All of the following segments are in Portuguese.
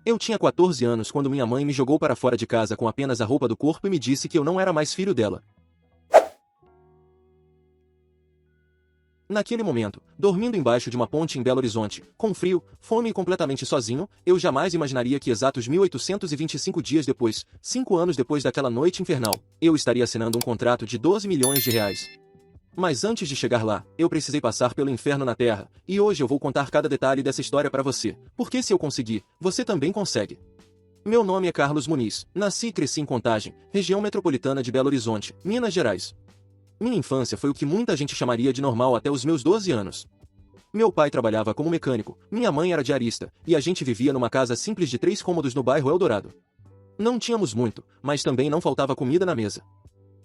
Eu tinha 14 anos quando minha mãe me jogou para fora de casa com apenas a roupa do corpo e me disse que eu não era mais filho dela. Naquele momento, dormindo embaixo de uma ponte em Belo Horizonte, com frio, fome e completamente sozinho, eu jamais imaginaria que exatos 1825 dias depois, 5 anos depois daquela noite infernal, eu estaria assinando um contrato de 12 milhões de reais. Mas antes de chegar lá, eu precisei passar pelo inferno na Terra, e hoje eu vou contar cada detalhe dessa história para você, porque se eu conseguir, você também consegue. Meu nome é Carlos Muniz, nasci e cresci em Contagem, região metropolitana de Belo Horizonte, Minas Gerais. Minha infância foi o que muita gente chamaria de normal até os meus 12 anos. Meu pai trabalhava como mecânico, minha mãe era diarista, e a gente vivia numa casa simples de 3 cômodos no bairro Eldorado. Não tínhamos muito, mas também não faltava comida na mesa.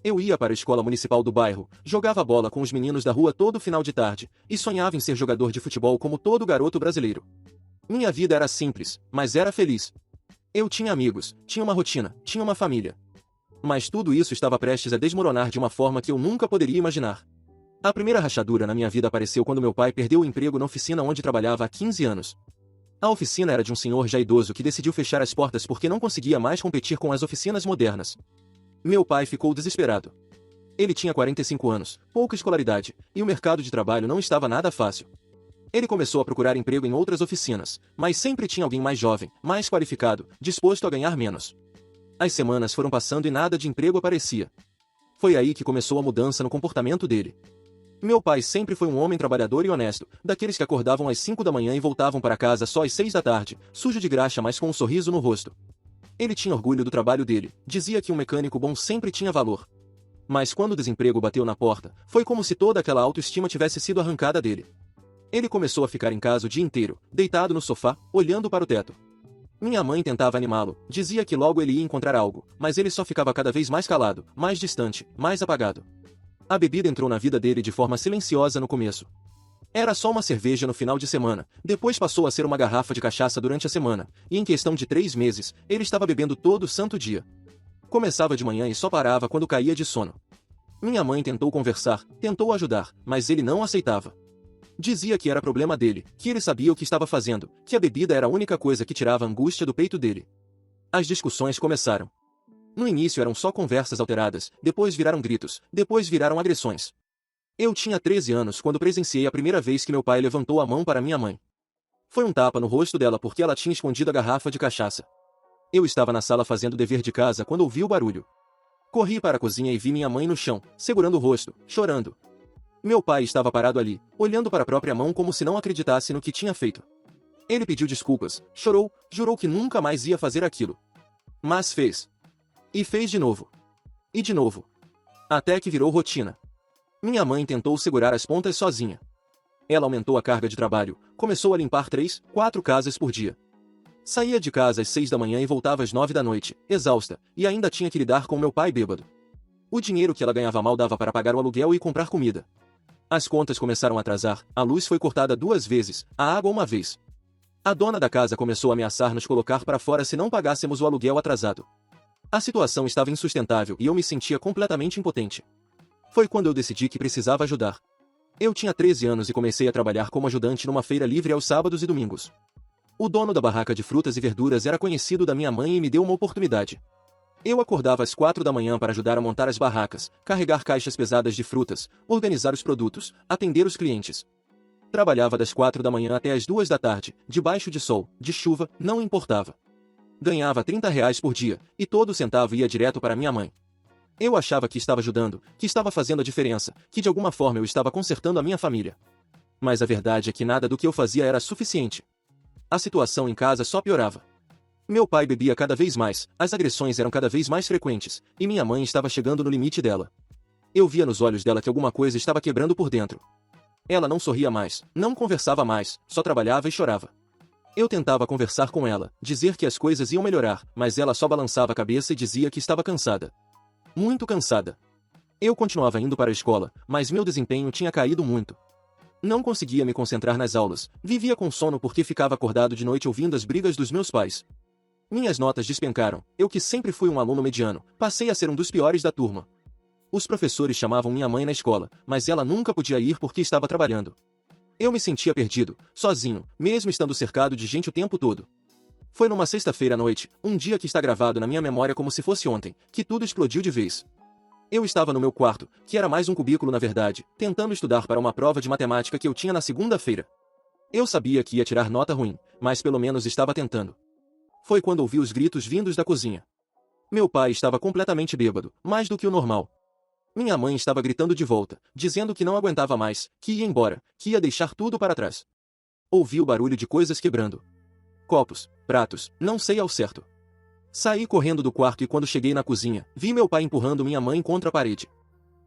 Eu ia para a escola municipal do bairro, jogava bola com os meninos da rua todo final de tarde, e sonhava em ser jogador de futebol como todo garoto brasileiro. Minha vida era simples, mas era feliz. Eu tinha amigos, tinha uma rotina, tinha uma família. Mas tudo isso estava prestes a desmoronar de uma forma que eu nunca poderia imaginar. A primeira rachadura na minha vida apareceu quando meu pai perdeu o emprego na oficina onde trabalhava há 15 anos. A oficina era de um senhor já idoso que decidiu fechar as portas porque não conseguia mais competir com as oficinas modernas. Meu pai ficou desesperado. Ele tinha 45 anos, pouca escolaridade, e o mercado de trabalho não estava nada fácil. Ele começou a procurar emprego em outras oficinas, mas sempre tinha alguém mais jovem, mais qualificado, disposto a ganhar menos. As semanas foram passando e nada de emprego aparecia. Foi aí que começou a mudança no comportamento dele. Meu pai sempre foi um homem trabalhador e honesto, daqueles que acordavam às 5 da manhã e voltavam para casa só às 6 da tarde, sujo de graxa mas com um sorriso no rosto. Ele tinha orgulho do trabalho dele, dizia que um mecânico bom sempre tinha valor. Mas quando o desemprego bateu na porta, foi como se toda aquela autoestima tivesse sido arrancada dele. Ele começou a ficar em casa o dia inteiro, deitado no sofá, olhando para o teto. Minha mãe tentava animá-lo, dizia que logo ele ia encontrar algo, mas ele só ficava cada vez mais calado, mais distante, mais apagado. A bebida entrou na vida dele de forma silenciosa no começo. Era só uma cerveja no final de semana, depois passou a ser uma garrafa de cachaça durante a semana, e em questão de 3 meses, ele estava bebendo todo santo dia. Começava de manhã e só parava quando caía de sono. Minha mãe tentou conversar, tentou ajudar, mas ele não aceitava. Dizia que era problema dele, que ele sabia o que estava fazendo, que a bebida era a única coisa que tirava a angústia do peito dele. As discussões começaram. No início eram só conversas alteradas, depois viraram gritos, depois viraram agressões. Eu tinha 13 anos quando presenciei a primeira vez que meu pai levantou a mão para minha mãe. Foi um tapa no rosto dela porque ela tinha escondido a garrafa de cachaça. Eu estava na sala fazendo o dever de casa quando ouvi o barulho. Corri para a cozinha e vi minha mãe no chão, segurando o rosto, chorando. Meu pai estava parado ali, olhando para a própria mão como se não acreditasse no que tinha feito. Ele pediu desculpas, chorou, jurou que nunca mais ia fazer aquilo. Mas fez. E fez de novo. E de novo. Até que virou rotina. Minha mãe tentou segurar as pontas sozinha. Ela aumentou a carga de trabalho, começou a limpar 3, 4 casas por dia. Saía de casa às 6 da manhã e voltava às 9 da noite, exausta, e ainda tinha que lidar com meu pai bêbado. O dinheiro que ela ganhava mal dava para pagar o aluguel e comprar comida. As contas começaram a atrasar, a luz foi cortada 2 vezes, a água uma vez. A dona da casa começou a ameaçar nos colocar para fora se não pagássemos o aluguel atrasado. A situação estava insustentável e eu me sentia completamente impotente. Foi quando eu decidi que precisava ajudar. Eu tinha 13 anos e comecei a trabalhar como ajudante numa feira livre aos sábados e domingos. O dono da barraca de frutas e verduras era conhecido da minha mãe e me deu uma oportunidade. Eu acordava às 4 da manhã para ajudar a montar as barracas, carregar caixas pesadas de frutas, organizar os produtos, atender os clientes. Trabalhava das 4 da manhã até as 2 da tarde, debaixo de sol, de chuva, não importava. Ganhava R$ 30 por dia, e todo centavo ia direto para minha mãe. Eu achava que estava ajudando, que estava fazendo a diferença, que de alguma forma eu estava consertando a minha família. Mas a verdade é que nada do que eu fazia era suficiente. A situação em casa só piorava. Meu pai bebia cada vez mais, as agressões eram cada vez mais frequentes, e minha mãe estava chegando no limite dela. Eu via nos olhos dela que alguma coisa estava quebrando por dentro. Ela não sorria mais, não conversava mais, só trabalhava e chorava. Eu tentava conversar com ela, dizer que as coisas iam melhorar, mas ela só balançava a cabeça e dizia que estava cansada. Muito cansada. Eu continuava indo para a escola, mas meu desempenho tinha caído muito. Não conseguia me concentrar nas aulas, vivia com sono porque ficava acordado de noite ouvindo as brigas dos meus pais. Minhas notas despencaram, eu que sempre fui um aluno mediano, passei a ser um dos piores da turma. Os professores chamavam minha mãe na escola, mas ela nunca podia ir porque estava trabalhando. Eu me sentia perdido, sozinho, mesmo estando cercado de gente o tempo todo. Foi numa sexta-feira à noite, um dia que está gravado na minha memória como se fosse ontem, que tudo explodiu de vez. Eu estava no meu quarto, que era mais um cubículo na verdade, tentando estudar para uma prova de matemática que eu tinha na segunda-feira. Eu sabia que ia tirar nota ruim, mas pelo menos estava tentando. Foi quando ouvi os gritos vindos da cozinha. Meu pai estava completamente bêbado, mais do que o normal. Minha mãe estava gritando de volta, dizendo que não aguentava mais, que ia embora, que ia deixar tudo para trás. Ouvi o barulho de coisas quebrando. Copos, pratos, não sei ao certo. Saí correndo do quarto e quando cheguei na cozinha, vi meu pai empurrando minha mãe contra a parede.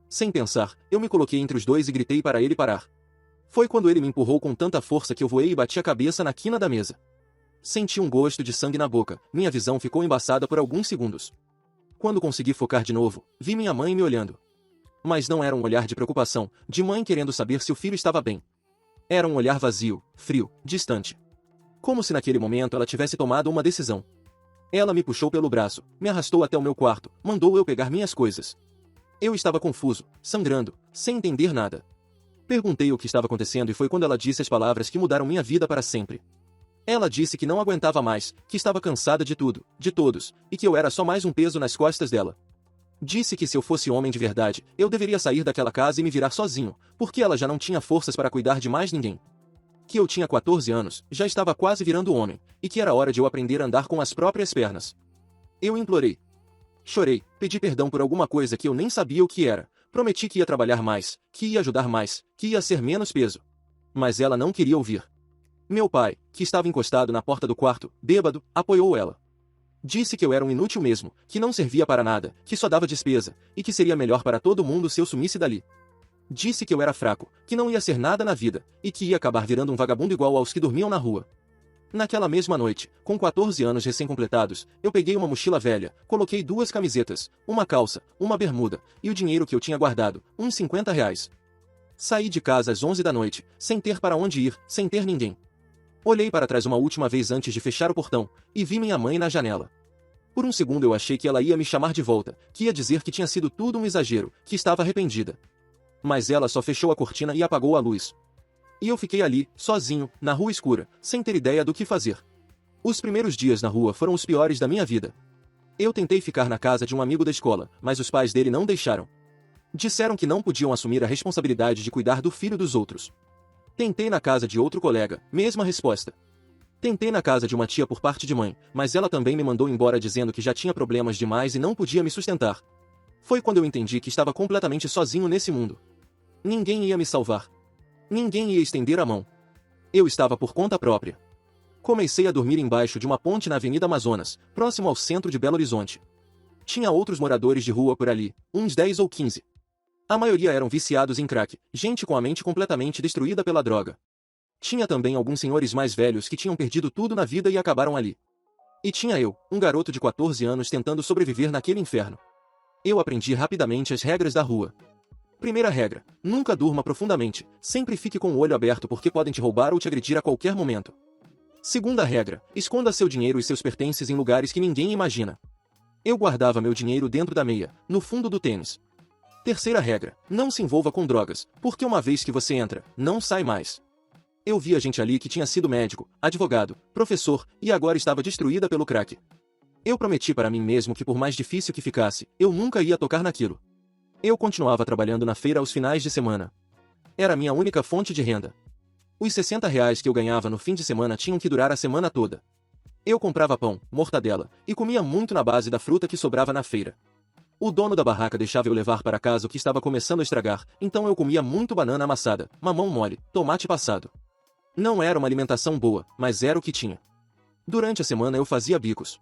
Sem pensar, eu me coloquei entre os dois e gritei para ele parar. Foi quando ele me empurrou com tanta força que eu voei e bati a cabeça na quina da mesa. Senti um gosto de sangue na boca, minha visão ficou embaçada por alguns segundos. Quando consegui focar de novo, vi minha mãe me olhando. Mas não era um olhar de preocupação, de mãe querendo saber se o filho estava bem. Era um olhar vazio, frio, distante. Como se naquele momento ela tivesse tomado uma decisão. Ela me puxou pelo braço, me arrastou até o meu quarto, mandou eu pegar minhas coisas. Eu estava confuso, sangrando, sem entender nada. Perguntei o que estava acontecendo e foi quando ela disse as palavras que mudaram minha vida para sempre. Ela disse que não aguentava mais, que estava cansada de tudo, de todos, e que eu era só mais um peso nas costas dela. Disse que se eu fosse homem de verdade, eu deveria sair daquela casa e me virar sozinho, porque ela já não tinha forças para cuidar de mais ninguém. Que eu tinha 14 anos, já estava quase virando homem, e que era hora de eu aprender a andar com as próprias pernas. Eu implorei. Chorei, pedi perdão por alguma coisa que eu nem sabia o que era, prometi que ia trabalhar mais, que ia ajudar mais, que ia ser menos peso. Mas ela não queria ouvir. Meu pai, que estava encostado na porta do quarto, bêbado, apoiou ela. Disse que eu era um inútil mesmo, que não servia para nada, que só dava despesa, e que seria melhor para todo mundo se eu sumisse dali. Disse que eu era fraco, que não ia ser nada na vida, e que ia acabar virando um vagabundo igual aos que dormiam na rua. Naquela mesma noite, com 14 anos recém-completados, eu peguei uma mochila velha, coloquei 2 camisetas, uma calça, uma bermuda, e o dinheiro que eu tinha guardado, uns R$ 50. Saí de casa às 11 da noite, sem ter para onde ir, sem ter ninguém. Olhei para trás uma última vez antes de fechar o portão, e vi minha mãe na janela. Por um segundo eu achei que ela ia me chamar de volta, que ia dizer que tinha sido tudo um exagero, que estava arrependida. Mas ela só fechou a cortina e apagou a luz. E eu fiquei ali, sozinho, na rua escura, sem ter ideia do que fazer. Os primeiros dias na rua foram os piores da minha vida. Eu tentei ficar na casa de um amigo da escola, mas os pais dele não deixaram. Disseram que não podiam assumir a responsabilidade de cuidar do filho dos outros. Tentei na casa de outro colega, mesma resposta. Tentei na casa de uma tia por parte de mãe, mas ela também me mandou embora dizendo que já tinha problemas demais e não podia me sustentar. Foi quando eu entendi que estava completamente sozinho nesse mundo. Ninguém ia me salvar. Ninguém ia estender a mão. Eu estava por conta própria. Comecei a dormir embaixo de uma ponte na Avenida Amazonas, próximo ao centro de Belo Horizonte. Tinha outros moradores de rua por ali, uns 10 ou 15. A maioria eram viciados em crack, gente com a mente completamente destruída pela droga. Tinha também alguns senhores mais velhos que tinham perdido tudo na vida e acabaram ali. E tinha eu, um garoto de 14 anos tentando sobreviver naquele inferno. Eu aprendi rapidamente as regras da rua. Primeira regra: nunca durma profundamente, sempre fique com o olho aberto porque podem te roubar ou te agredir a qualquer momento. Segunda regra: esconda seu dinheiro e seus pertences em lugares que ninguém imagina. Eu guardava meu dinheiro dentro da meia, no fundo do tênis. Terceira regra: não se envolva com drogas, porque uma vez que você entra, não sai mais. Eu via gente ali que tinha sido médico, advogado, professor e agora estava destruída pelo crack. Eu prometi para mim mesmo que por mais difícil que ficasse, eu nunca ia tocar naquilo. Eu continuava trabalhando na feira aos finais de semana. Era minha única fonte de renda. Os R$ 60 que eu ganhava no fim de semana tinham que durar a semana toda. Eu comprava pão, mortadela, e comia muito na base da fruta que sobrava na feira. O dono da barraca deixava eu levar para casa o que estava começando a estragar, então eu comia muito banana amassada, mamão mole, tomate passado. Não era uma alimentação boa, mas era o que tinha. Durante a semana eu fazia bicos.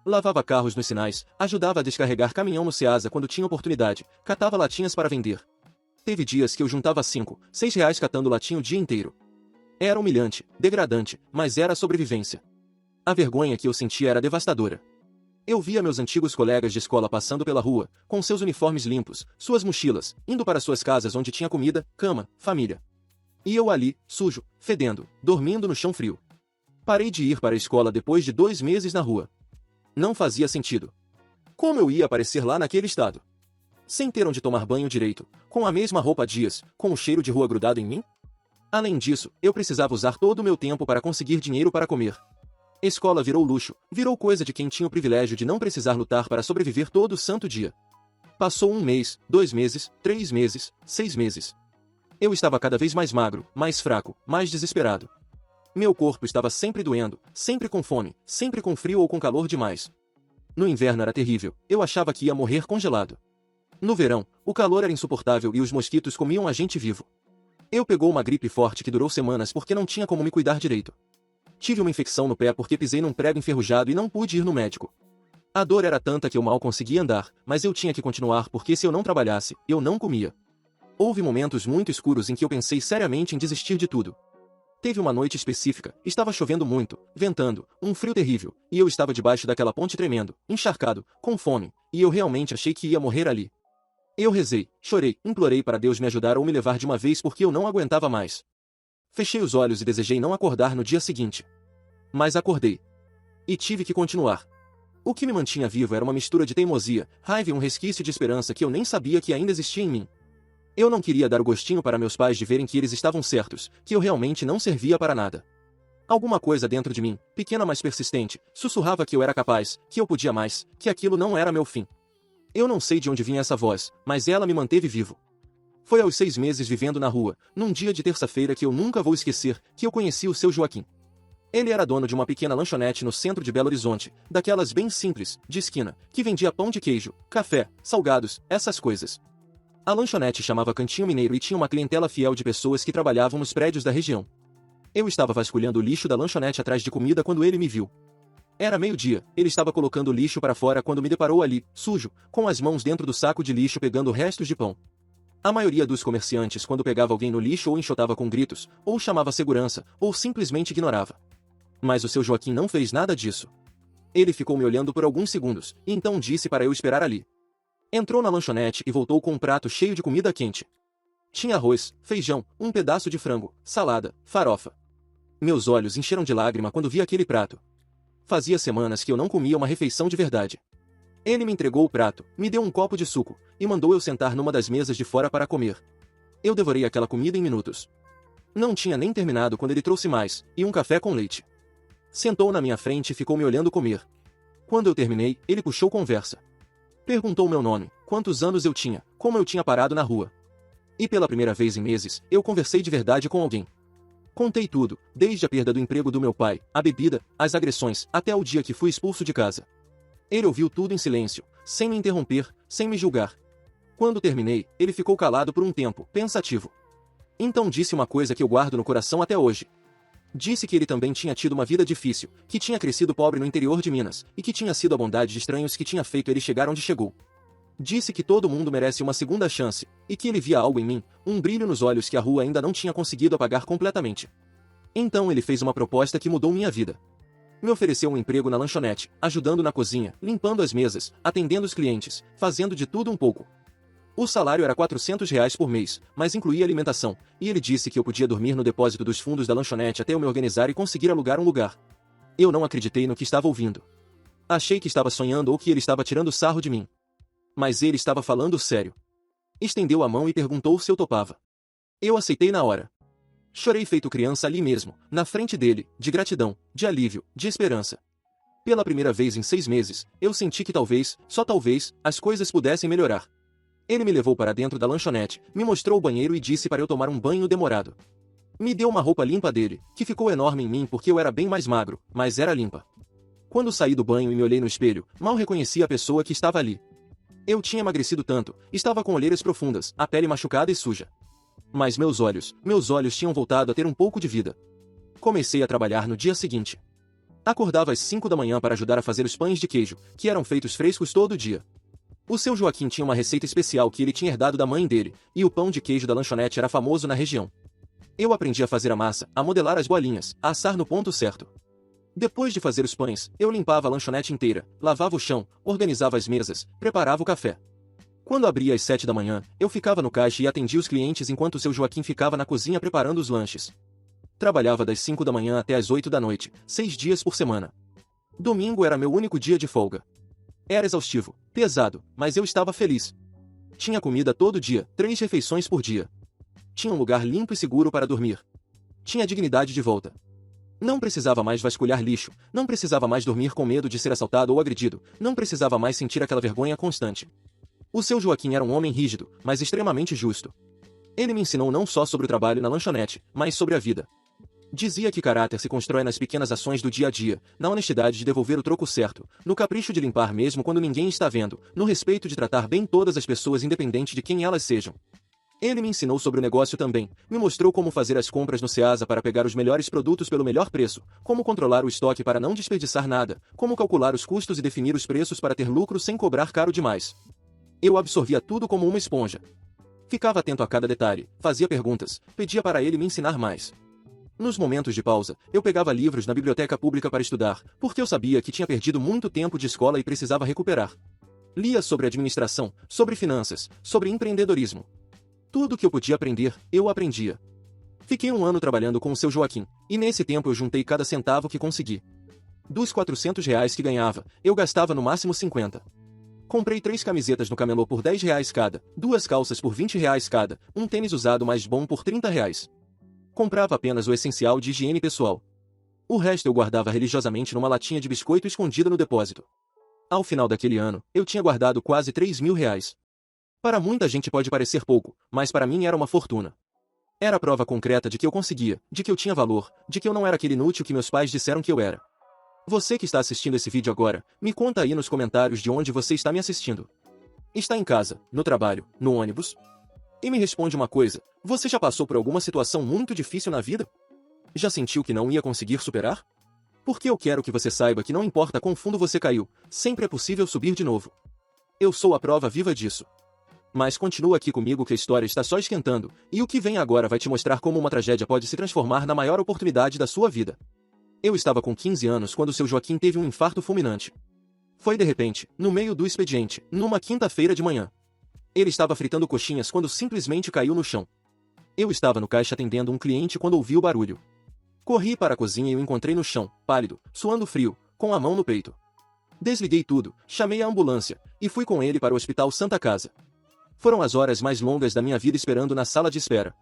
Lavava carros nos sinais, ajudava a descarregar caminhão no Ceasa quando tinha oportunidade, catava latinhas para vender. Teve dias que eu juntava R$ 5, R$ 6 catando latinha o dia inteiro. Era humilhante, degradante, mas era a sobrevivência. A vergonha que eu sentia era devastadora. Eu via meus antigos colegas de escola passando pela rua, com seus uniformes limpos, suas mochilas, indo para suas casas onde tinha comida, cama, família. E eu ali, sujo, fedendo, dormindo no chão frio. Parei de ir para a escola depois de 2 meses na rua. Não fazia sentido. Como eu ia aparecer lá naquele estado? Sem ter onde tomar banho direito, com a mesma roupa há dias, com o cheiro de rua grudado em mim? Além disso, eu precisava usar todo o meu tempo para conseguir dinheiro para comer. Escola virou luxo, virou coisa de quem tinha o privilégio de não precisar lutar para sobreviver todo santo dia. Passou 1 mês, 2 meses, 3 meses, 6 meses. Eu estava cada vez mais magro, mais fraco, mais desesperado. Meu corpo estava sempre doendo, sempre com fome, sempre com frio ou com calor demais. No inverno era terrível, eu achava que ia morrer congelado. No verão, o calor era insuportável e os mosquitos comiam a gente vivo. Eu pegou uma gripe forte que durou semanas porque não tinha como me cuidar direito. Tive uma infecção no pé porque pisei num prego enferrujado e não pude ir no médico. A dor era tanta que eu mal conseguia andar, mas eu tinha que continuar porque se eu não trabalhasse, eu não comia. Houve momentos muito escuros em que eu pensei seriamente em desistir de tudo. Teve uma noite específica, estava chovendo muito, ventando, um frio terrível, e eu estava debaixo daquela ponte tremendo, encharcado, com fome, e eu realmente achei que ia morrer ali. Eu rezei, chorei, implorei para Deus me ajudar ou me levar de uma vez porque eu não aguentava mais. Fechei os olhos e desejei não acordar no dia seguinte. Mas acordei. E tive que continuar. O que me mantinha vivo era uma mistura de teimosia, raiva e um resquício de esperança que eu nem sabia que ainda existia em mim. Eu não queria dar o gostinho para meus pais de verem que eles estavam certos, que eu realmente não servia para nada. Alguma coisa dentro de mim, pequena mas persistente, sussurrava que eu era capaz, que eu podia mais, que aquilo não era meu fim. Eu não sei de onde vinha essa voz, mas ela me manteve vivo. Foi aos 6 meses vivendo na rua, num dia de terça-feira que eu nunca vou esquecer, que eu conheci o seu Joaquim. Ele era dono de uma pequena lanchonete no centro de Belo Horizonte, daquelas bem simples, de esquina, que vendia pão de queijo, café, salgados, essas coisas. A lanchonete chamava Cantinho Mineiro e tinha uma clientela fiel de pessoas que trabalhavam nos prédios da região. Eu estava vasculhando o lixo da lanchonete atrás de comida quando ele me viu. Era meio-dia, ele estava colocando o lixo para fora quando me deparou ali, sujo, com as mãos dentro do saco de lixo pegando restos de pão. A maioria dos comerciantes quando pegava alguém no lixo ou enxotava com gritos, ou chamava a segurança, ou simplesmente ignorava. Mas o seu Joaquim não fez nada disso. Ele ficou me olhando por alguns segundos, e então disse para eu esperar ali. Entrou na lanchonete e voltou com um prato cheio de comida quente. Tinha arroz, feijão, um pedaço de frango, salada, farofa. Meus olhos encheram de lágrima quando vi aquele prato. Fazia semanas que eu não comia uma refeição de verdade. Ele me entregou o prato, me deu um copo de suco, e mandou eu sentar numa das mesas de fora para comer. Eu devorei aquela comida em minutos. Não tinha nem terminado quando ele trouxe mais, e um café com leite. Sentou na minha frente e ficou me olhando comer. Quando eu terminei, ele puxou conversa. Perguntou meu nome, quantos anos eu tinha, como eu tinha parado na rua. E pela primeira vez em meses, eu conversei de verdade com alguém. Contei tudo, desde a perda do emprego do meu pai, a bebida, as agressões, até o dia que fui expulso de casa. Ele ouviu tudo em silêncio, sem me interromper, sem me julgar. Quando terminei, ele ficou calado por um tempo, pensativo. Então disse uma coisa que eu guardo no coração até hoje. Disse que ele também tinha tido uma vida difícil, que tinha crescido pobre no interior de Minas, e que tinha sido a bondade de estranhos que tinha feito ele chegar onde chegou. Disse que todo mundo merece uma segunda chance, e que ele via algo em mim, um brilho nos olhos que a rua ainda não tinha conseguido apagar completamente. Então ele fez uma proposta que mudou minha vida. Me ofereceu um emprego na lanchonete, ajudando na cozinha, limpando as mesas, atendendo os clientes, fazendo de tudo um pouco. O salário era R$ 400 por mês, mas incluía alimentação, e ele disse que eu podia dormir no depósito dos fundos da lanchonete até eu me organizar e conseguir alugar um lugar. Eu não acreditei no que estava ouvindo. Achei que estava sonhando ou que ele estava tirando sarro de mim. Mas ele estava falando sério. Estendeu a mão e perguntou se eu topava. Eu aceitei na hora. Chorei feito criança ali mesmo, na frente dele, de gratidão, de alívio, de esperança. Pela primeira vez em 6 meses, eu senti que talvez, só talvez, as coisas pudessem melhorar. Ele me levou para dentro da lanchonete, me mostrou o banheiro e disse para eu tomar um banho demorado. Me deu uma roupa limpa dele, que ficou enorme em mim porque eu era bem mais magro, mas era limpa. Quando saí do banho e me olhei no espelho, mal reconheci a pessoa que estava ali. Eu tinha emagrecido tanto, estava com olheiras profundas, a pele machucada e suja. Mas meus olhos tinham voltado a ter um pouco de vida. Comecei a trabalhar no dia seguinte. Acordava às 5 da manhã para ajudar a fazer os pães de queijo, que eram feitos frescos todo dia. O seu Joaquim tinha uma receita especial que ele tinha herdado da mãe dele, e o pão de queijo da lanchonete era famoso na região. Eu aprendi a fazer a massa, a modelar as bolinhas, a assar no ponto certo. Depois de fazer os pães, eu limpava a lanchonete inteira, lavava o chão, organizava as mesas, preparava o café. Quando abria às 7 da manhã, eu ficava no caixa e atendia os clientes enquanto o seu Joaquim ficava na cozinha preparando os lanches. Trabalhava das 5 da manhã até as 8 da noite, 6 dias por semana. Domingo era meu único dia de folga. Era exaustivo, pesado, mas eu estava feliz. Tinha comida todo dia, 3 refeições por dia. Tinha um lugar limpo e seguro para dormir. Tinha dignidade de volta. Não precisava mais vasculhar lixo, não precisava mais dormir com medo de ser assaltado ou agredido, não precisava mais sentir aquela vergonha constante. O seu Joaquim era um homem rígido, mas extremamente justo. Ele me ensinou não só sobre o trabalho na lanchonete, mas sobre a vida. Dizia que caráter se constrói nas pequenas ações do dia a dia, na honestidade de devolver o troco certo, no capricho de limpar mesmo quando ninguém está vendo, no respeito de tratar bem todas as pessoas independente de quem elas sejam. Ele me ensinou sobre o negócio também, me mostrou como fazer as compras no Ceasa para pegar os melhores produtos pelo melhor preço, como controlar o estoque para não desperdiçar nada, como calcular os custos e definir os preços para ter lucro sem cobrar caro demais. Eu absorvia tudo como uma esponja. Ficava atento a cada detalhe, fazia perguntas, pedia para ele me ensinar mais. Nos momentos de pausa, eu pegava livros na biblioteca pública para estudar, porque eu sabia que tinha perdido muito tempo de escola e precisava recuperar. Lia sobre administração, sobre finanças, sobre empreendedorismo. Tudo o que eu podia aprender, eu aprendia. Fiquei um ano trabalhando com o seu Joaquim, e nesse tempo eu juntei cada centavo que consegui. Dos R$ 400 que ganhava, eu gastava no máximo 50. Comprei 3 camisetas no camelô por R$ 10 cada, 2 calças por R$ 20 cada, um tênis usado mais bom por R$ 30. Comprava apenas o essencial de higiene pessoal. O resto eu guardava religiosamente numa latinha de biscoito escondida no depósito. Ao final daquele ano, eu tinha guardado quase R$ 3.000. Para muita gente pode parecer pouco, mas para mim era uma fortuna. Era a prova concreta de que eu conseguia, de que eu tinha valor, de que eu não era aquele inútil que meus pais disseram que eu era. Você que está assistindo esse vídeo agora, me conta aí nos comentários de onde você está me assistindo. Está em casa, no trabalho, no ônibus? E me responde uma coisa, você já passou por alguma situação muito difícil na vida? Já sentiu que não ia conseguir superar? Porque eu quero que você saiba que não importa quão fundo você caiu, sempre é possível subir de novo. Eu sou a prova viva disso. Mas continua aqui comigo que a história está só esquentando, e o que vem agora vai te mostrar como uma tragédia pode se transformar na maior oportunidade da sua vida. Eu estava com 15 anos quando seu Joaquim teve um infarto fulminante. Foi de repente, no meio do expediente, numa quinta-feira de manhã. Ele estava fritando coxinhas quando simplesmente caiu no chão. Eu estava no caixa atendendo um cliente quando ouvi o barulho. Corri para a cozinha e o encontrei no chão, pálido, suando frio, com a mão no peito. Desliguei tudo, chamei a ambulância, e fui com ele para o Hospital Santa Casa. Foram as horas mais longas da minha vida esperando na sala de espera.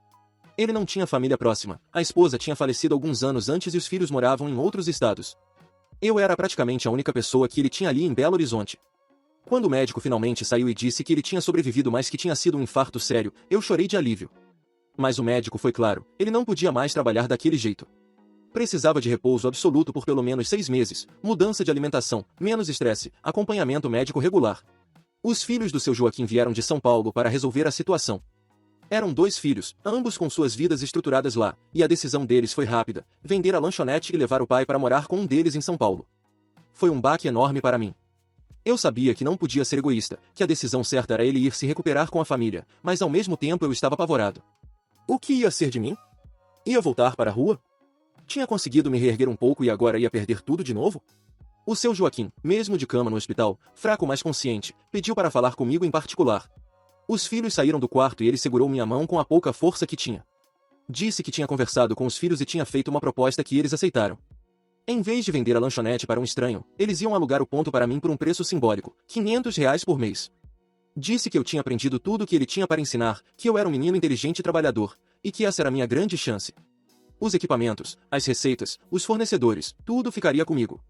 Ele não tinha família próxima, a esposa tinha falecido alguns anos antes e os filhos moravam em outros estados. Eu era praticamente a única pessoa que ele tinha ali em Belo Horizonte. Quando o médico finalmente saiu e disse que ele tinha sobrevivido mas que tinha sido um infarto sério, eu chorei de alívio. Mas o médico foi claro, ele não podia mais trabalhar daquele jeito. Precisava de repouso absoluto por pelo menos 6 meses, mudança de alimentação, menos estresse, acompanhamento médico regular. Os filhos do seu Joaquim vieram de São Paulo para resolver a situação. Eram 2 filhos, ambos com suas vidas estruturadas lá, e a decisão deles foi rápida, vender a lanchonete e levar o pai para morar com um deles em São Paulo. Foi um baque enorme para mim. Eu sabia que não podia ser egoísta, que a decisão certa era ele ir se recuperar com a família, mas ao mesmo tempo eu estava apavorado. O que ia ser de mim? Ia voltar para a rua? Tinha conseguido me reerguer um pouco e agora ia perder tudo de novo? O seu Joaquim, mesmo de cama no hospital, fraco mas consciente, pediu para falar comigo em particular. Os filhos saíram do quarto e ele segurou minha mão com a pouca força que tinha. Disse que tinha conversado com os filhos e tinha feito uma proposta que eles aceitaram. Em vez de vender a lanchonete para um estranho, eles iam alugar o ponto para mim por um preço simbólico, R$ 500 por mês. Disse que eu tinha aprendido tudo o que ele tinha para ensinar, que eu era um menino inteligente e trabalhador, e que essa era a minha grande chance. Os equipamentos, as receitas, os fornecedores, tudo ficaria comigo.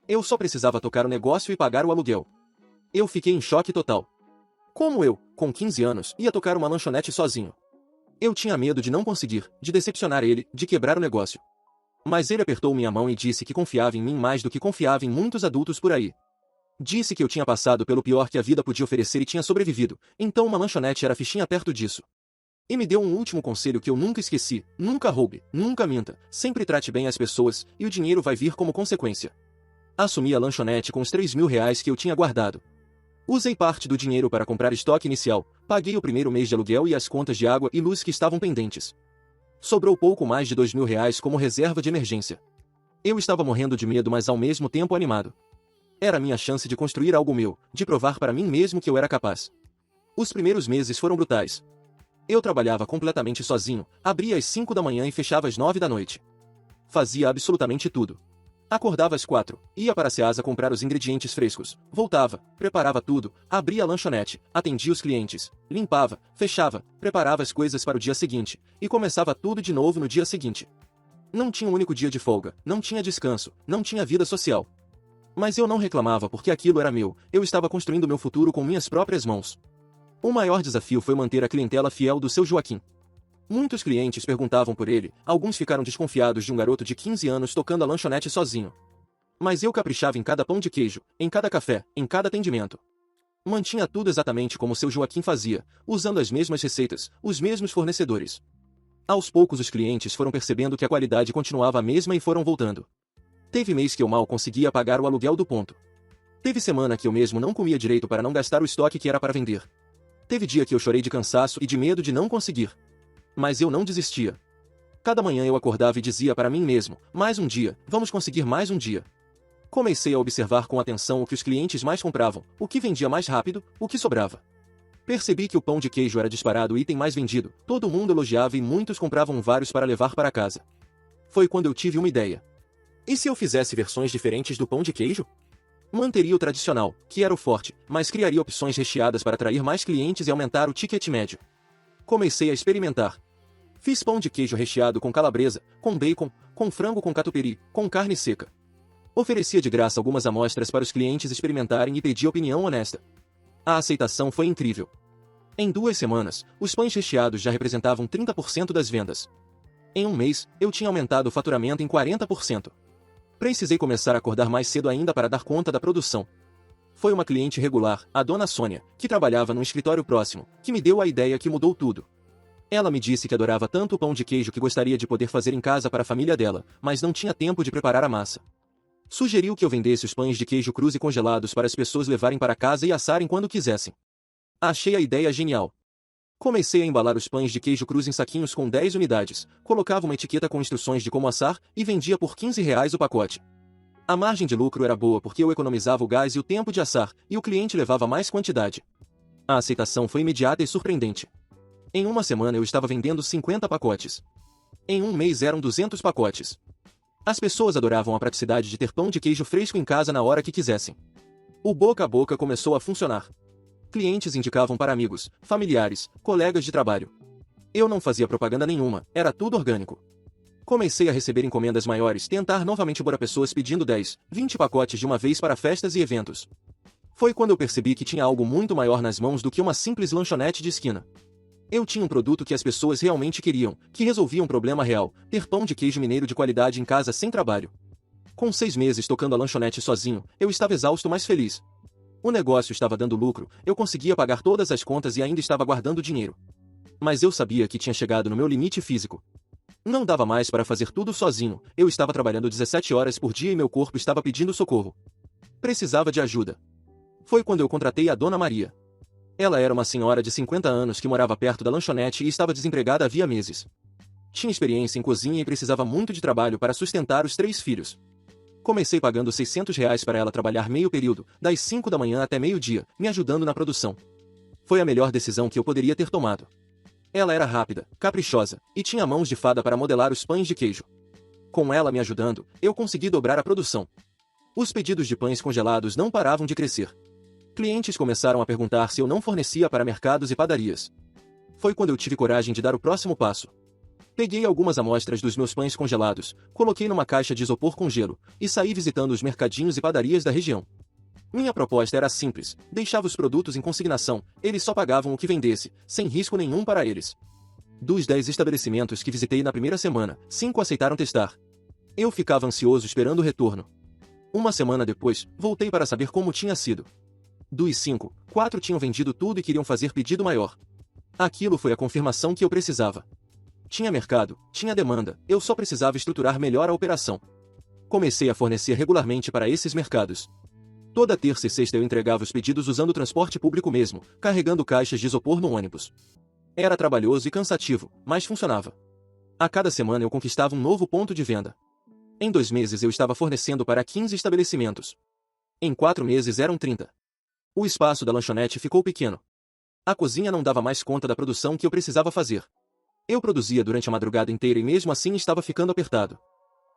Eu só precisava tocar o negócio e pagar o aluguel. Eu fiquei em choque total. Como eu, com 15 anos, ia tocar uma lanchonete sozinho? Eu tinha medo de não conseguir, de decepcionar ele, de quebrar o negócio. Mas ele apertou minha mão e disse que confiava em mim mais do que confiava em muitos adultos por aí. Disse que eu tinha passado pelo pior que a vida podia oferecer e tinha sobrevivido, então uma lanchonete era fichinha perto disso. E me deu um último conselho que eu nunca esqueci: nunca roube, nunca minta, sempre trate bem as pessoas, e o dinheiro vai vir como consequência. Assumi a lanchonete com os R$ 3.000 que eu tinha guardado. Usei parte do dinheiro para comprar estoque inicial, paguei o primeiro mês de aluguel e as contas de água e luz que estavam pendentes. Sobrou pouco mais de R$ 2.000 como reserva de emergência. Eu estava morrendo de medo, mas ao mesmo tempo animado. Era a minha chance de construir algo meu, de provar para mim mesmo que eu era capaz. Os primeiros meses foram brutais. Eu trabalhava completamente sozinho, abria às 5 da manhã e fechava às 9 da noite. Fazia absolutamente tudo. Acordava às 4, ia para a Ceasa comprar os ingredientes frescos, voltava, preparava tudo, abria a lanchonete, atendia os clientes, limpava, fechava, preparava as coisas para o dia seguinte, e começava tudo de novo no dia seguinte. Não tinha um único dia de folga, não tinha descanso, não tinha vida social. Mas eu não reclamava porque aquilo era meu, eu estava construindo meu futuro com minhas próprias mãos. O maior desafio foi manter a clientela fiel do seu Joaquim. Muitos clientes perguntavam por ele, alguns ficaram desconfiados de um garoto de 15 anos tocando a lanchonete sozinho. Mas eu caprichava em cada pão de queijo, em cada café, em cada atendimento. Mantinha tudo exatamente como seu Joaquim fazia, usando as mesmas receitas, os mesmos fornecedores. Aos poucos os clientes foram percebendo que a qualidade continuava a mesma e foram voltando. Teve mês que eu mal conseguia pagar o aluguel do ponto. Teve semana que eu mesmo não comia direito para não gastar o estoque que era para vender. Teve dia que eu chorei de cansaço e de medo de não conseguir. Mas eu não desistia. Cada manhã eu acordava e dizia para mim mesmo, mais um dia, vamos conseguir mais um dia. Comecei a observar com atenção o que os clientes mais compravam, o que vendia mais rápido, o que sobrava. Percebi que o pão de queijo era disparado o item mais vendido, todo mundo elogiava e muitos compravam vários para levar para casa. Foi quando eu tive uma ideia. E se eu fizesse versões diferentes do pão de queijo? Manteria o tradicional, que era o forte, mas criaria opções recheadas para atrair mais clientes e aumentar o ticket médio. Comecei a experimentar. Fiz pão de queijo recheado com calabresa, com bacon, com frango com catupiry, com carne seca. Oferecia de graça algumas amostras para os clientes experimentarem e pedi opinião honesta. A aceitação foi incrível. Em 2 semanas, os pães recheados já representavam 30% das vendas. Em um mês, eu tinha aumentado o faturamento em 40%. Precisei começar a acordar mais cedo ainda para dar conta da produção. Foi uma cliente regular, a dona Sônia, que trabalhava num escritório próximo, que me deu a ideia que mudou tudo. Ela me disse que adorava tanto o pão de queijo que gostaria de poder fazer em casa para a família dela, mas não tinha tempo de preparar a massa. Sugeriu que eu vendesse os pães de queijo crus e congelados para as pessoas levarem para casa e assarem quando quisessem. Achei a ideia genial. Comecei a embalar os pães de queijo crus em saquinhos com 10 unidades, colocava uma etiqueta com instruções de como assar e vendia por R$ 15 o pacote. A margem de lucro era boa porque eu economizava o gás e o tempo de assar, e o cliente levava mais quantidade. A aceitação foi imediata e surpreendente. Em uma semana eu estava vendendo 50 pacotes. Em um mês eram 200 pacotes. As pessoas adoravam a praticidade de ter pão de queijo fresco em casa na hora que quisessem. O boca a boca começou a funcionar. Clientes indicavam para amigos, familiares, colegas de trabalho. Eu não fazia propaganda nenhuma, era tudo orgânico. Comecei a receber encomendas maiores, tentar novamente para pessoas pedindo 10, 20 pacotes de uma vez para festas e eventos. Foi quando eu percebi que tinha algo muito maior nas mãos do que uma simples lanchonete de esquina. Eu tinha um produto que as pessoas realmente queriam, que resolvia um problema real, ter pão de queijo mineiro de qualidade em casa sem trabalho. Com 6 meses tocando a lanchonete sozinho, eu estava exausto mas feliz. O negócio estava dando lucro, eu conseguia pagar todas as contas e ainda estava guardando dinheiro. Mas eu sabia que tinha chegado no meu limite físico. Não dava mais para fazer tudo sozinho, eu estava trabalhando 17 horas por dia e meu corpo estava pedindo socorro. Precisava de ajuda. Foi quando eu contratei a Dona Maria. Ela era uma senhora de 50 anos que morava perto da lanchonete e estava desempregada havia meses. Tinha experiência em cozinha e precisava muito de trabalho para sustentar os 3 filhos. Comecei pagando R$ 600 para ela trabalhar meio período, das 5 da manhã até meio-dia, me ajudando na produção. Foi a melhor decisão que eu poderia ter tomado. Ela era rápida, caprichosa, e tinha mãos de fada para modelar os pães de queijo. Com ela me ajudando, eu consegui dobrar a produção. Os pedidos de pães congelados não paravam de crescer. Clientes começaram a perguntar se eu não fornecia para mercados e padarias. Foi quando eu tive coragem de dar o próximo passo. Peguei algumas amostras dos meus pães congelados, coloquei numa caixa de isopor com gelo, e saí visitando os mercadinhos e padarias da região. Minha proposta era simples, deixava os produtos em consignação, eles só pagavam o que vendesse, sem risco nenhum para eles. Dos 10 estabelecimentos que visitei na primeira semana, 5 aceitaram testar. Eu ficava ansioso esperando o retorno. Uma semana depois, voltei para saber como tinha sido. Dos 5, 4 tinham vendido tudo e queriam fazer pedido maior. Aquilo foi a confirmação que eu precisava. Tinha mercado, tinha demanda, eu só precisava estruturar melhor a operação. Comecei a fornecer regularmente para esses mercados. Toda terça e sexta eu entregava os pedidos usando o transporte público mesmo, carregando caixas de isopor no ônibus. Era trabalhoso e cansativo, mas funcionava. A cada semana eu conquistava um novo ponto de venda. Em 2 meses eu estava fornecendo para 15 estabelecimentos. Em 4 meses eram 30. O espaço da lanchonete ficou pequeno. A cozinha não dava mais conta da produção que eu precisava fazer. Eu produzia durante a madrugada inteira e mesmo assim estava ficando apertado.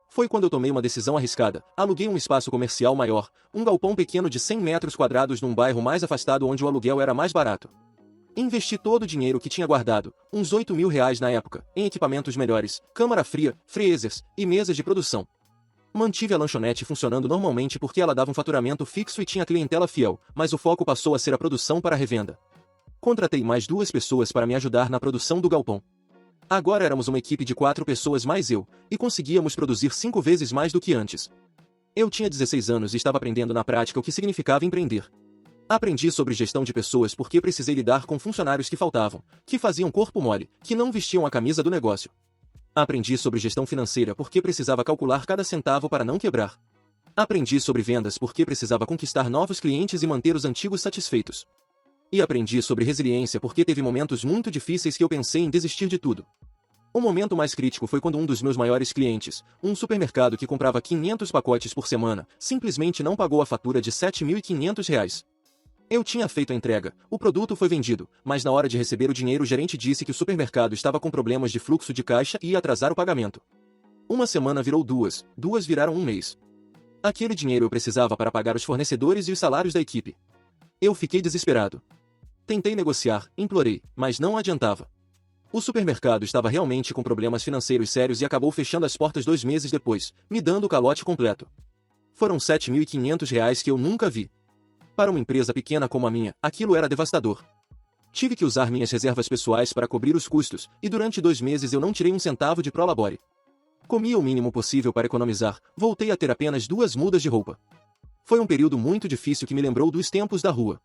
Foi quando eu tomei uma decisão arriscada, aluguei um espaço comercial maior, um galpão pequeno de 100 metros quadrados num bairro mais afastado onde o aluguel era mais barato. Investi todo o dinheiro que tinha guardado, uns R$ 8.000 na época, em equipamentos melhores, câmara fria, freezers e mesas de produção. Mantive a lanchonete funcionando normalmente porque ela dava um faturamento fixo e tinha clientela fiel, mas o foco passou a ser a produção para a revenda. Contratei mais 2 pessoas para me ajudar na produção do galpão. Agora éramos uma equipe de 4 pessoas mais eu, e conseguíamos produzir 5 vezes mais do que antes. Eu tinha 16 anos e estava aprendendo na prática o que significava empreender. Aprendi sobre gestão de pessoas porque precisei lidar com funcionários que faltavam, que faziam corpo mole, que não vestiam a camisa do negócio. Aprendi sobre gestão financeira porque precisava calcular cada centavo para não quebrar. Aprendi sobre vendas porque precisava conquistar novos clientes e manter os antigos satisfeitos. E aprendi sobre resiliência porque teve momentos muito difíceis que eu pensei em desistir de tudo. O momento mais crítico foi quando um dos meus maiores clientes, um supermercado que comprava 500 pacotes por semana, simplesmente não pagou a fatura de R$ 7.500. Eu tinha feito a entrega, o produto foi vendido, mas na hora de receber o dinheiro o gerente disse que o supermercado estava com problemas de fluxo de caixa e ia atrasar o pagamento. Uma semana virou 2, 2 viraram um mês. Aquele dinheiro eu precisava para pagar os fornecedores e os salários da equipe. Eu fiquei desesperado. Tentei negociar, implorei, mas não adiantava. O supermercado estava realmente com problemas financeiros sérios e acabou fechando as portas 2 meses depois, me dando o calote completo. Foram R$ 7.500 que eu nunca vi. Para uma empresa pequena como a minha, aquilo era devastador. Tive que usar minhas reservas pessoais para cobrir os custos, e durante 2 meses eu não tirei um centavo de prolabore. Comia o mínimo possível para economizar, voltei a ter apenas 2 mudas de roupa. Foi um período muito difícil que me lembrou dos tempos da rua.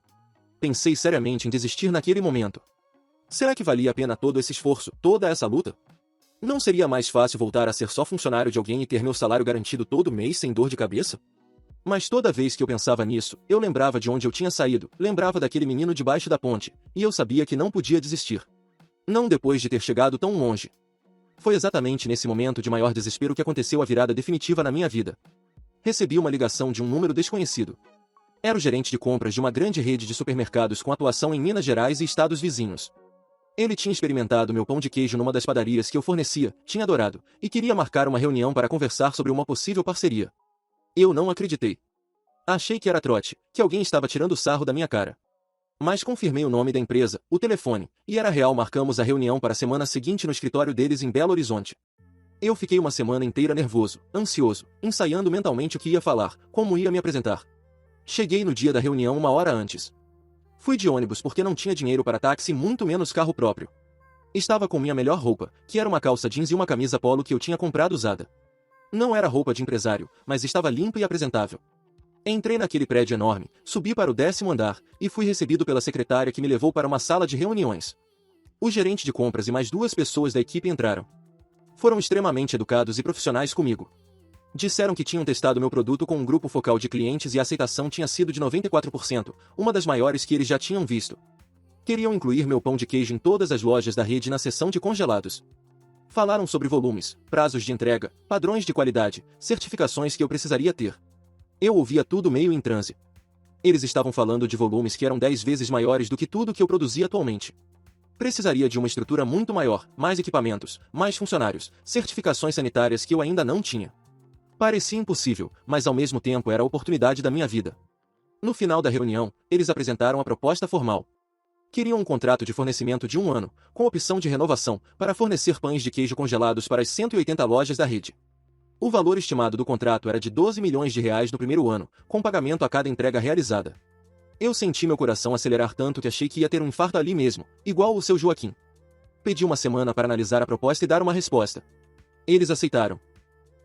Pensei seriamente em desistir naquele momento. Será que valia a pena todo esse esforço, toda essa luta? Não seria mais fácil voltar a ser só funcionário de alguém e ter meu salário garantido todo mês sem dor de cabeça? Mas toda vez que eu pensava nisso, eu lembrava de onde eu tinha saído, lembrava daquele menino debaixo da ponte, e eu sabia que não podia desistir. Não depois de ter chegado tão longe. Foi exatamente nesse momento de maior desespero que aconteceu a virada definitiva na minha vida. Recebi uma ligação de um número desconhecido. Era o gerente de compras de uma grande rede de supermercados com atuação em Minas Gerais e estados vizinhos. Ele tinha experimentado meu pão de queijo numa das padarias que eu fornecia, tinha adorado, e queria marcar uma reunião para conversar sobre uma possível parceria. Eu não acreditei. Achei que era trote, que alguém estava tirando sarro da minha cara. Mas confirmei o nome da empresa, o telefone, e era real. Marcamos a reunião para a semana seguinte no escritório deles em Belo Horizonte. Eu fiquei uma semana inteira nervoso, ansioso, ensaiando mentalmente o que ia falar, como ia me apresentar. Cheguei no dia da reunião 1 hora antes. Fui de ônibus porque não tinha dinheiro para táxi, muito menos carro próprio. Estava com minha melhor roupa, que era uma calça jeans e uma camisa polo que eu tinha comprado usada. Não era roupa de empresário, mas estava limpa e apresentável. Entrei naquele prédio enorme, subi para o 10º andar, e fui recebido pela secretária que me levou para uma sala de reuniões. O gerente de compras e mais 2 pessoas da equipe entraram. Foram extremamente educados e profissionais comigo. Disseram que tinham testado meu produto com um grupo focal de clientes e a aceitação tinha sido de 94%, uma das maiores que eles já tinham visto. Queriam incluir meu pão de queijo em todas as lojas da rede na seção de congelados. Falaram sobre volumes, prazos de entrega, padrões de qualidade, certificações que eu precisaria ter. Eu ouvia tudo meio em transe. Eles estavam falando de volumes que eram 10 vezes maiores do que tudo que eu produzia atualmente. Precisaria de uma estrutura muito maior, mais equipamentos, mais funcionários, certificações sanitárias que eu ainda não tinha. Parecia impossível, mas ao mesmo tempo era a oportunidade da minha vida. No final da reunião, eles apresentaram a proposta formal. Queriam um contrato de fornecimento de 1 ano, com opção de renovação, para fornecer pães de queijo congelados para as 180 lojas da rede. O valor estimado do contrato era de R$ 12 milhões no primeiro ano, com pagamento a cada entrega realizada. Eu senti meu coração acelerar tanto que achei que ia ter um infarto ali mesmo, igual o seu Joaquim. Pedi uma semana para analisar a proposta e dar uma resposta. Eles aceitaram.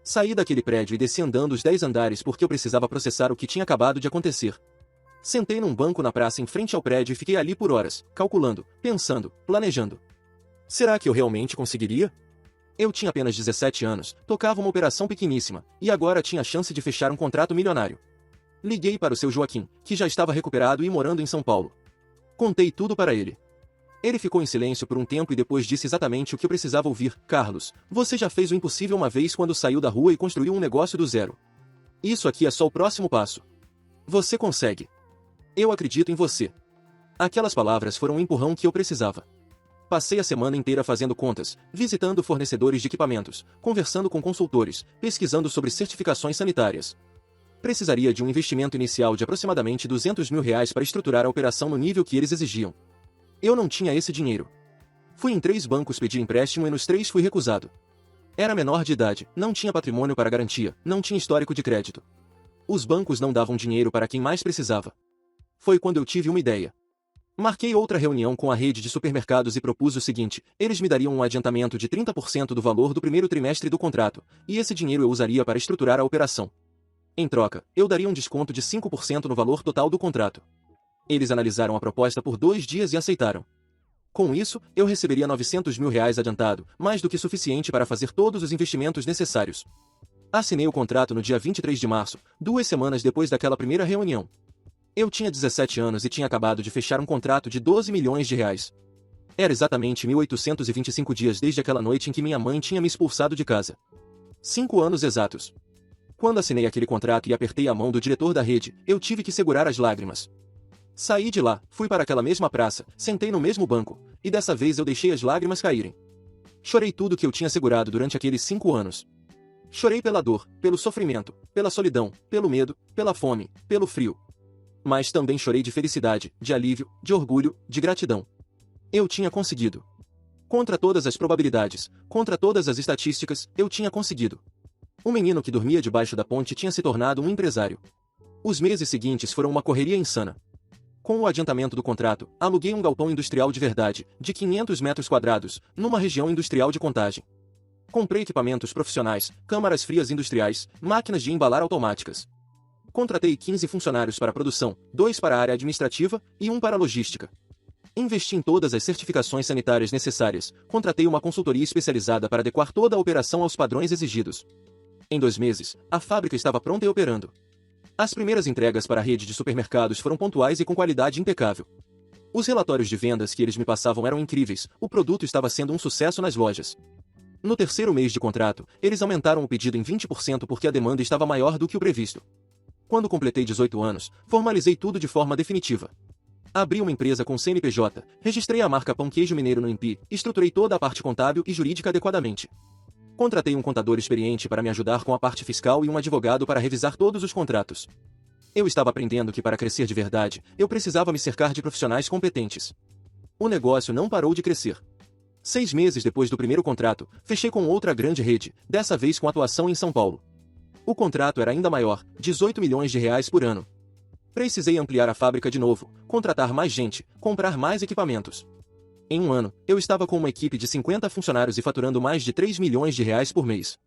Saí daquele prédio e desci andando os 10 andares porque eu precisava processar o que tinha acabado de acontecer. Sentei num banco na praça em frente ao prédio e fiquei ali por horas, calculando, pensando, planejando. Será que eu realmente conseguiria? Eu tinha apenas 17 anos, tocava uma operação pequeníssima, e agora tinha a chance de fechar um contrato milionário. Liguei para o seu Joaquim, que já estava recuperado e morando em São Paulo. Contei tudo para ele. Ele ficou em silêncio por um tempo e depois disse exatamente o que eu precisava ouvir. Carlos, você já fez o impossível uma vez quando saiu da rua e construiu um negócio do zero. Isso aqui é só o próximo passo. Você consegue. Eu acredito em você. Aquelas palavras foram o empurrão que eu precisava. Passei a semana inteira fazendo contas, visitando fornecedores de equipamentos, conversando com consultores, pesquisando sobre certificações sanitárias. Precisaria de um investimento inicial de aproximadamente R$ 200 mil para estruturar a operação no nível que eles exigiam. Eu não tinha esse dinheiro. Fui em 3 bancos pedir empréstimo e nos 3 fui recusado. Era menor de idade, não tinha patrimônio para garantia, não tinha histórico de crédito. Os bancos não davam dinheiro para quem mais precisava. Foi quando eu tive uma ideia. Marquei outra reunião com a rede de supermercados e propus o seguinte: eles me dariam um adiantamento de 30% do valor do primeiro trimestre do contrato, e esse dinheiro eu usaria para estruturar a operação. Em troca, eu daria um desconto de 5% no valor total do contrato. Eles analisaram a proposta por 2 dias e aceitaram. Com isso, eu receberia R$ 900 mil adiantado, mais do que suficiente para fazer todos os investimentos necessários. Assinei o contrato no dia 23 de março, 2 semanas depois daquela primeira reunião. Eu tinha 17 anos e tinha acabado de fechar um contrato de R$ 12 milhões. Era exatamente 1825 dias desde aquela noite em que minha mãe tinha me expulsado de casa. 5 anos exatos. Quando assinei aquele contrato e apertei a mão do diretor da rede, eu tive que segurar as lágrimas. Saí de lá, fui para aquela mesma praça, sentei no mesmo banco, e dessa vez eu deixei as lágrimas caírem. Chorei tudo que eu tinha segurado durante aqueles 5 anos. Chorei pela dor, pelo sofrimento, pela solidão, pelo medo, pela fome, pelo frio. Mas também chorei de felicidade, de alívio, de orgulho, de gratidão. Eu tinha conseguido. Contra todas as probabilidades, contra todas as estatísticas, eu tinha conseguido. O menino que dormia debaixo da ponte tinha se tornado um empresário. Os meses seguintes foram uma correria insana. Com o adiantamento do contrato, aluguei um galpão industrial de verdade, de 500 metros quadrados, numa região industrial de Contagem. Comprei equipamentos profissionais, câmaras frias industriais, máquinas de embalar automáticas. Contratei 15 funcionários para a produção, 2 para a área administrativa e 1 para a logística. Investi em todas as certificações sanitárias necessárias, contratei uma consultoria especializada para adequar toda a operação aos padrões exigidos. Em 2 meses, a fábrica estava pronta e operando. As primeiras entregas para a rede de supermercados foram pontuais e com qualidade impecável. Os relatórios de vendas que eles me passavam eram incríveis, o produto estava sendo um sucesso nas lojas. No 3º mês de contrato, eles aumentaram o pedido em 20% porque a demanda estava maior do que o previsto. Quando completei 18 anos, formalizei tudo de forma definitiva. Abri uma empresa com CNPJ, registrei a marca Pão Queijo Mineiro no INPI, estruturei toda a parte contábil e jurídica adequadamente. Contratei um contador experiente para me ajudar com a parte fiscal e um advogado para revisar todos os contratos. Eu estava aprendendo que para crescer de verdade, eu precisava me cercar de profissionais competentes. O negócio não parou de crescer. 6 meses depois do primeiro contrato, fechei com outra grande rede, dessa vez com atuação em São Paulo. O contrato era ainda maior, R$ 18 milhões por ano. Precisei ampliar a fábrica de novo, contratar mais gente, comprar mais equipamentos. Em 1 ano, eu estava com uma equipe de 50 funcionários e faturando mais de R$ 3 milhões por mês.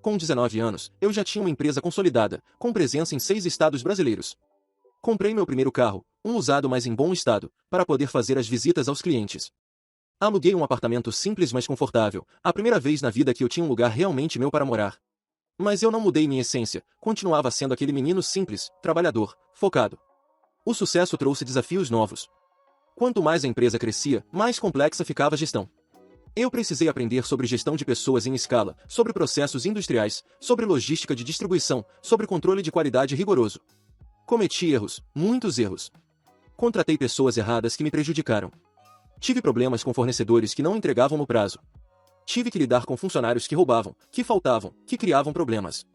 Com 19 anos, eu já tinha uma empresa consolidada, com presença em 6 estados brasileiros. Comprei meu primeiro carro, um usado mas em bom estado, para poder fazer as visitas aos clientes. Aluguei um apartamento simples mas confortável, a primeira vez na vida que eu tinha um lugar realmente meu para morar. Mas eu não mudei minha essência, continuava sendo aquele menino simples, trabalhador, focado. O sucesso trouxe desafios novos. Quanto mais a empresa crescia, mais complexa ficava a gestão. Eu precisei aprender sobre gestão de pessoas em escala, sobre processos industriais, sobre logística de distribuição, sobre controle de qualidade rigoroso. Cometi erros, muitos erros. Contratei pessoas erradas que me prejudicaram. Tive problemas com fornecedores que não entregavam no prazo. Tive que lidar com funcionários que roubavam, que faltavam, que criavam problemas.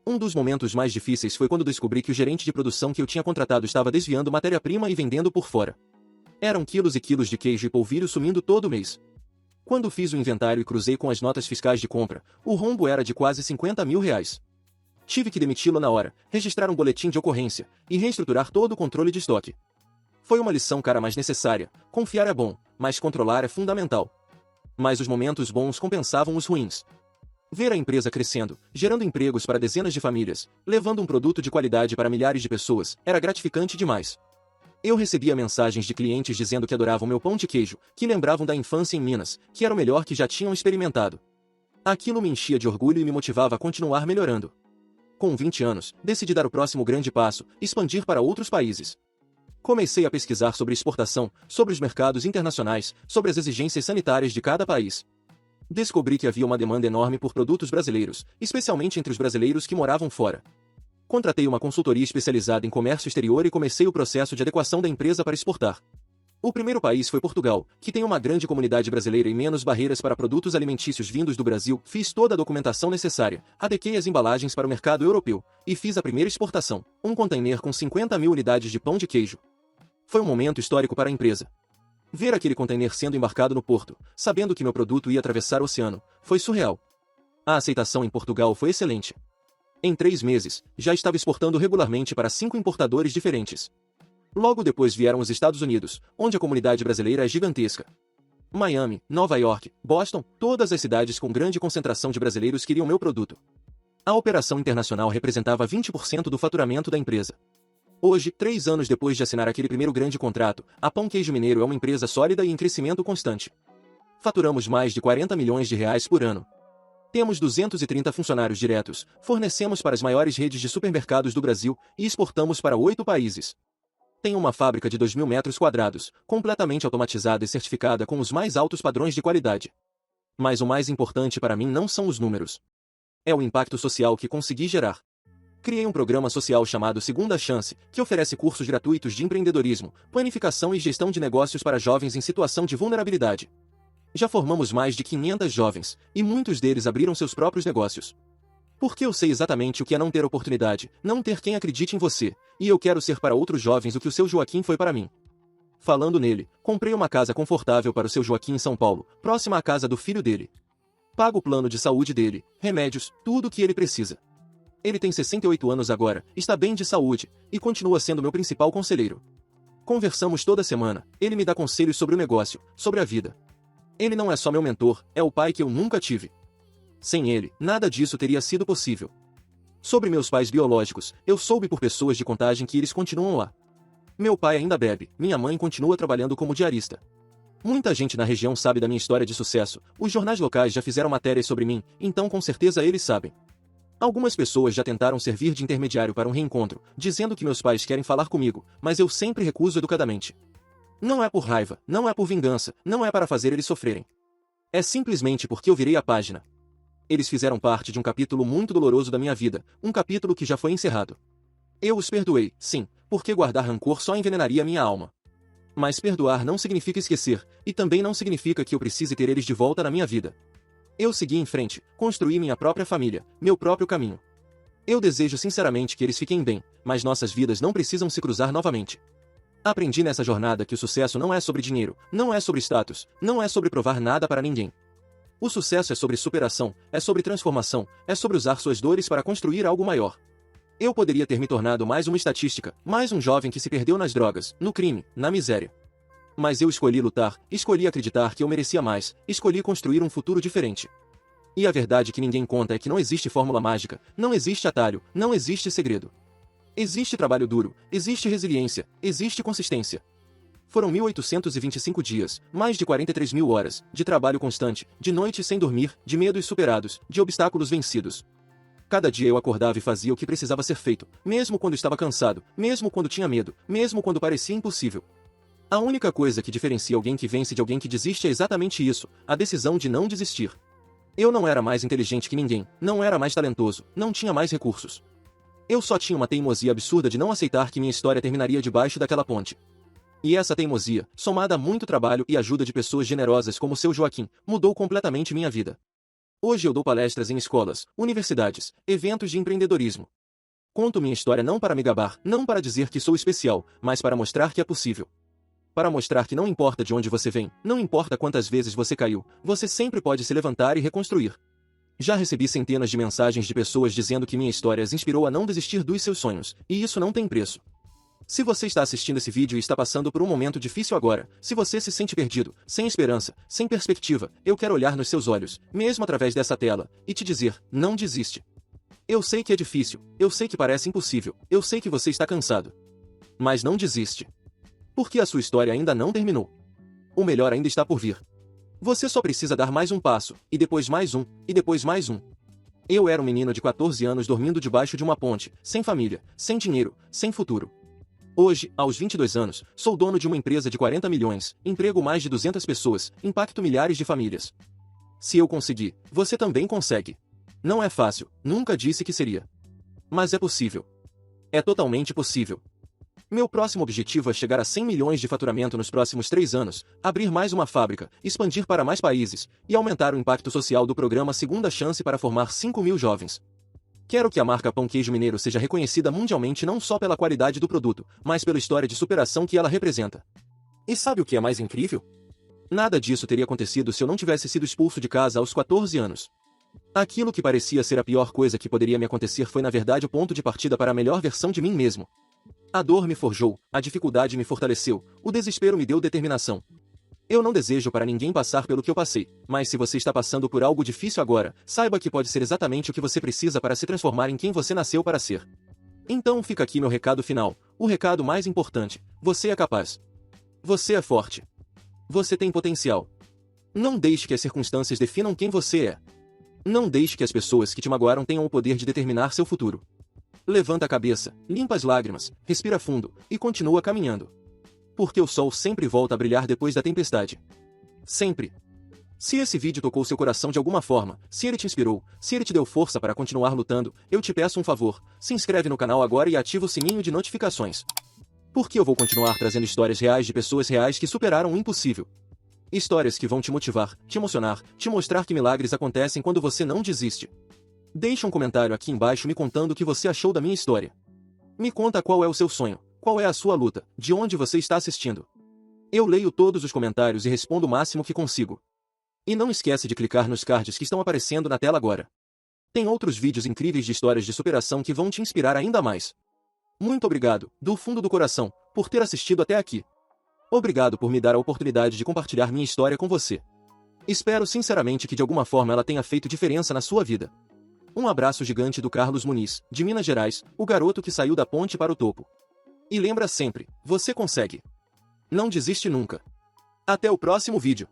Um dos momentos mais difíceis foi quando descobri que o gerente de produção que eu tinha contratado estava desviando matéria-prima e vendendo por fora. Eram quilos e quilos de queijo e polvilho sumindo todo mês. Quando fiz o inventário e cruzei com as notas fiscais de compra, o rombo era de quase R$ 50 mil. Tive que demiti-lo na hora, registrar um boletim de ocorrência e reestruturar todo o controle de estoque. Foi uma lição cara mais necessária. Confiar é bom, mas controlar é fundamental. Mas os momentos bons compensavam os ruins. Ver a empresa crescendo, gerando empregos para dezenas de famílias, levando um produto de qualidade para milhares de pessoas, era gratificante demais. Eu recebia mensagens de clientes dizendo que adoravam meu pão de queijo, que lembravam da infância em Minas, que era o melhor que já tinham experimentado. Aquilo me enchia de orgulho e me motivava a continuar melhorando. Com 20 anos, decidi dar o próximo grande passo, expandir para outros países. Comecei a pesquisar sobre exportação, sobre os mercados internacionais, sobre as exigências sanitárias de cada país. Descobri que havia uma demanda enorme por produtos brasileiros, especialmente entre os brasileiros que moravam fora. Contratei uma consultoria especializada em comércio exterior e comecei o processo de adequação da empresa para exportar. O primeiro país foi Portugal, que tem uma grande comunidade brasileira e menos barreiras para produtos alimentícios vindos do Brasil. Fiz toda a documentação necessária, adequei as embalagens para o mercado europeu, e fiz a primeira exportação, um container com 50 mil unidades de pão de queijo. Foi um momento histórico para a empresa. Ver aquele container sendo embarcado no porto, sabendo que meu produto ia atravessar o oceano, foi surreal. A aceitação em Portugal foi excelente. Em 3 meses, já estava exportando regularmente para 5 importadores diferentes. Logo depois vieram os Estados Unidos, onde a comunidade brasileira é gigantesca. Miami, Nova York, Boston, todas as cidades com grande concentração de brasileiros queriam meu produto. A operação internacional representava 20% do faturamento da empresa. Hoje, 3 anos depois de assinar aquele primeiro grande contrato, a Pão Queijo Mineiro é uma empresa sólida e em crescimento constante. Faturamos mais de 40 milhões de reais por ano. Temos 230 funcionários diretos, fornecemos para as maiores redes de supermercados do Brasil e exportamos para 8 países. Tenho uma fábrica de 2.000 metros quadrados, completamente automatizada e certificada com os mais altos padrões de qualidade. Mas o mais importante para mim não são os números. É o impacto social que consegui gerar. Criei um programa social chamado Segunda Chance, que oferece cursos gratuitos de empreendedorismo, planificação e gestão de negócios para jovens em situação de vulnerabilidade. Já formamos mais de 500 jovens, e muitos deles abriram seus próprios negócios. Porque eu sei exatamente o que é não ter oportunidade, não ter quem acredite em você, e eu quero ser para outros jovens o que o seu Joaquim foi para mim. Falando nele, comprei uma casa confortável para o seu Joaquim em São Paulo, próxima à casa do filho dele. Pago o plano de saúde dele, remédios, tudo o que ele precisa. Ele tem 68 anos agora, está bem de saúde, e continua sendo meu principal conselheiro. Conversamos toda semana, ele me dá conselhos sobre o negócio, sobre a vida. Ele não é só meu mentor, é o pai que eu nunca tive. Sem ele, nada disso teria sido possível. Sobre meus pais biológicos, eu soube por pessoas de Contagem que eles continuam lá. Meu pai ainda bebe, minha mãe continua trabalhando como diarista. Muita gente na região sabe da minha história de sucesso, os jornais locais já fizeram matérias sobre mim, então com certeza eles sabem. Algumas pessoas já tentaram servir de intermediário para um reencontro, dizendo que meus pais querem falar comigo, mas eu sempre recuso educadamente. Não é por raiva, não é por vingança, não é para fazer eles sofrerem. É simplesmente porque eu virei a página. Eles fizeram parte de um capítulo muito doloroso da minha vida, um capítulo que já foi encerrado. Eu os perdoei, sim, porque guardar rancor só envenenaria minha alma. Mas perdoar não significa esquecer, e também não significa que eu precise ter eles de volta na minha vida. Eu segui em frente, construí minha própria família, meu próprio caminho. Eu desejo sinceramente que eles fiquem bem, mas nossas vidas não precisam se cruzar novamente. Aprendi nessa jornada que o sucesso não é sobre dinheiro, não é sobre status, não é sobre provar nada para ninguém. O sucesso é sobre superação, é sobre transformação, é sobre usar suas dores para construir algo maior. Eu poderia ter me tornado mais uma estatística, mais um jovem que se perdeu nas drogas, no crime, na miséria. Mas eu escolhi lutar, escolhi acreditar que eu merecia mais, escolhi construir um futuro diferente. E a verdade que ninguém conta é que não existe fórmula mágica, não existe atalho, não existe segredo. Existe trabalho duro, existe resiliência, existe consistência. Foram 1.825 dias, mais de 43.000 horas, de trabalho constante, de noites sem dormir, de medos superados, de obstáculos vencidos. Cada dia eu acordava e fazia o que precisava ser feito, mesmo quando estava cansado, mesmo quando tinha medo, mesmo quando parecia impossível. A única coisa que diferencia alguém que vence de alguém que desiste é exatamente isso, a decisão de não desistir. Eu não era mais inteligente que ninguém, não era mais talentoso, não tinha mais recursos. Eu só tinha uma teimosia absurda de não aceitar que minha história terminaria debaixo daquela ponte. E essa teimosia, somada a muito trabalho e ajuda de pessoas generosas como o seu Joaquim, mudou completamente minha vida. Hoje eu dou palestras em escolas, universidades, eventos de empreendedorismo. Conto minha história não para me gabar, não para dizer que sou especial, mas para mostrar que é possível. Para mostrar que não importa de onde você vem, não importa quantas vezes você caiu, você sempre pode se levantar e reconstruir. Já recebi centenas de mensagens de pessoas dizendo que minha história as inspirou a não desistir dos seus sonhos, e isso não tem preço. Se você está assistindo esse vídeo e está passando por um momento difícil agora, se você se sente perdido, sem esperança, sem perspectiva, eu quero olhar nos seus olhos, mesmo através dessa tela, e te dizer, não desiste. Eu sei que é difícil, eu sei que parece impossível, eu sei que você está cansado. Mas não desiste. Porque a sua história ainda não terminou. O melhor ainda está por vir. Você só precisa dar mais um passo, e depois mais um, e depois mais um. Eu era um menino de 14 anos dormindo debaixo de uma ponte, sem família, sem dinheiro, sem futuro. Hoje, aos 22 anos, sou dono de uma empresa de 40 milhões, emprego mais de 200 pessoas, impacto milhares de famílias. Se eu conseguir, você também consegue. Não é fácil, nunca disse que seria. Mas é possível. É totalmente possível. Meu próximo objetivo é chegar a 100 milhões de faturamento nos próximos 3 anos, abrir mais uma fábrica, expandir para mais países, e aumentar o impacto social do programa Segunda Chance para formar 5.000 jovens. Quero que a marca Pão Queijo Mineiro seja reconhecida mundialmente não só pela qualidade do produto, mas pela história de superação que ela representa. E sabe o que é mais incrível? Nada disso teria acontecido se eu não tivesse sido expulso de casa aos 14 anos. Aquilo que parecia ser a pior coisa que poderia me acontecer foi na verdade o ponto de partida para a melhor versão de mim mesmo. A dor me forjou, a dificuldade me fortaleceu, o desespero me deu determinação. Eu não desejo para ninguém passar pelo que eu passei, mas se você está passando por algo difícil agora, saiba que pode ser exatamente o que você precisa para se transformar em quem você nasceu para ser. Então fica aqui meu recado final, o recado mais importante: você é capaz. Você é forte. Você tem potencial. Não deixe que as circunstâncias definam quem você é. Não deixe que as pessoas que te magoaram tenham o poder de determinar seu futuro. Levanta a cabeça, limpa as lágrimas, respira fundo e continua caminhando. Porque o sol sempre volta a brilhar depois da tempestade. Sempre. Se esse vídeo tocou seu coração de alguma forma, se ele te inspirou, se ele te deu força para continuar lutando, eu te peço um favor: se inscreve no canal agora e ativa o sininho de notificações. Porque eu vou continuar trazendo histórias reais de pessoas reais que superaram o impossível. Histórias que vão te motivar, te emocionar, te mostrar que milagres acontecem quando você não desiste. Deixe um comentário aqui embaixo me contando o que você achou da minha história. Me conta qual é o seu sonho, qual é a sua luta, de onde você está assistindo. Eu leio todos os comentários e respondo o máximo que consigo. E não esquece de clicar nos cards que estão aparecendo na tela agora. Tem outros vídeos incríveis de histórias de superação que vão te inspirar ainda mais. Muito obrigado, do fundo do coração, por ter assistido até aqui. Obrigado por me dar a oportunidade de compartilhar minha história com você. Espero sinceramente que de alguma forma ela tenha feito diferença na sua vida. Um abraço gigante do Carlos Muniz, de Minas Gerais, o garoto que saiu da ponte para o topo. E lembra sempre, você consegue. Não desiste nunca. Até o próximo vídeo.